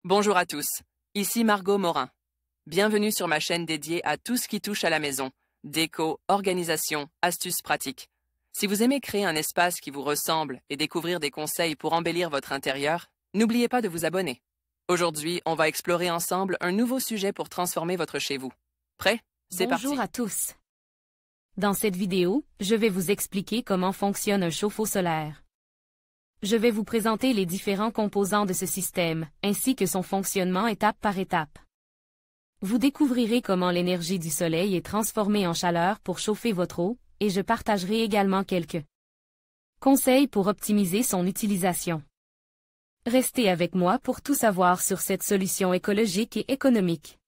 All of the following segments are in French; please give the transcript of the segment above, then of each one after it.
Bonjour à tous, ici Margot Morin. Bienvenue sur ma chaîne dédiée à tout ce qui touche à la maison, déco, organisation, astuces pratiques. Si vous aimez créer un espace qui vous ressemble et découvrir des conseils pour embellir votre intérieur, n'oubliez pas de vous abonner. Aujourd'hui, on va explorer ensemble un nouveau sujet pour transformer votre chez vous. Prêt? C'est parti! Bonjour à tous. Dans cette vidéo, je vais vous expliquer comment fonctionne un chauffe-eau solaire. Je vais vous présenter les différents composants de ce système, ainsi que son fonctionnement étape par étape. Vous découvrirez comment l'énergie du soleil est transformée en chaleur pour chauffer votre eau, et je partagerai également quelques conseils pour optimiser son utilisation. Restez avec moi pour tout savoir sur cette solution écologique et économique.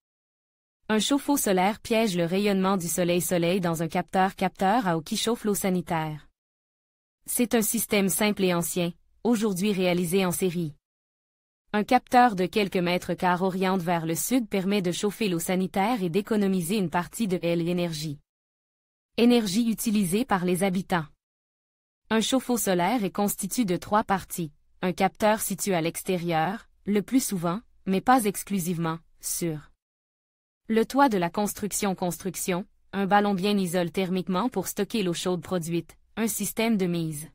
Un chauffe-eau solaire piège le rayonnement du soleil dans un capteur à eau qui chauffe l'eau sanitaire. C'est un système simple et ancien, aujourd'hui réalisé en série. Un capteur de quelques mètres carrés oriente vers le sud permet de chauffer l'eau sanitaire et d'économiser une partie de l'énergie. Énergie utilisée par les habitants. Un chauffe-eau solaire est constitué de 3 parties. Un capteur situé à l'extérieur, le plus souvent, mais pas exclusivement, sur le toit de la construction, un ballon bien isole thermiquement pour stocker l'eau chaude produite, un système de mise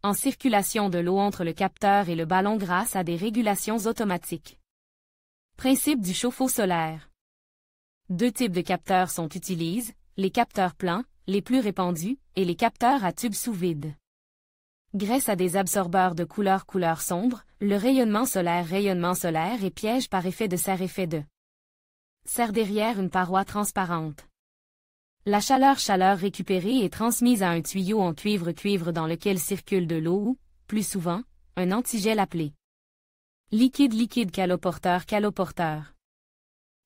en circulation de l'eau entre le capteur et le ballon grâce à des régulations automatiques. Principe du chauffe-eau solaire. 2 types de capteurs sont utilisés, les capteurs plans, les plus répandus, et les capteurs à tubes sous vide. Grâce à des absorbeurs de couleur sombre, le rayonnement solaire et piège par effet de serre derrière une paroi transparente. La chaleur récupérée est transmise à un tuyau en cuivre dans lequel circule de l'eau ou, plus souvent, un antigel appelé liquide caloporteur.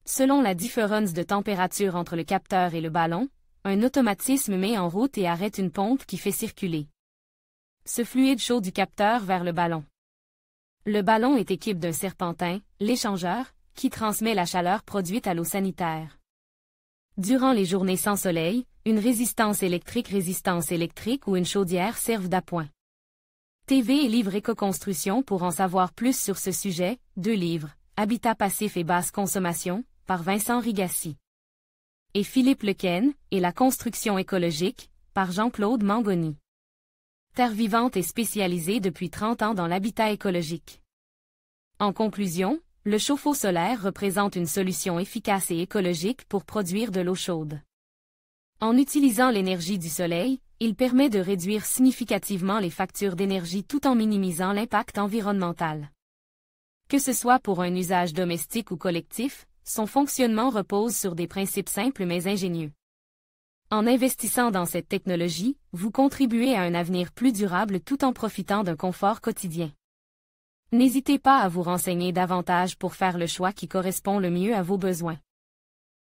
Selon la différence de température entre le capteur et le ballon, un automatisme met en route et arrête une pompe qui fait circuler ce fluide chaud du capteur vers le ballon. Le ballon est équipé d'un serpentin, l'échangeur, qui transmet la chaleur produite à l'eau sanitaire. Durant les journées sans soleil, une résistance électrique ou une chaudière servent d'appoint. TV et livre Éco-construction pour en savoir plus sur ce sujet, 2 livres, Habitat passif et basse consommation, par Vincent Rigassi. Et Philippe Lequesne, et la construction écologique, par Jean-Claude Mangoni. Terre vivante est spécialisée depuis 30 ans dans l'habitat écologique. En conclusion, le chauffe-eau solaire représente une solution efficace et écologique pour produire de l'eau chaude. En utilisant l'énergie du soleil, il permet de réduire significativement les factures d'énergie tout en minimisant l'impact environnemental. Que ce soit pour un usage domestique ou collectif, son fonctionnement repose sur des principes simples mais ingénieux. En investissant dans cette technologie, vous contribuez à un avenir plus durable tout en profitant d'un confort quotidien. N'hésitez pas à vous renseigner davantage pour faire le choix qui correspond le mieux à vos besoins.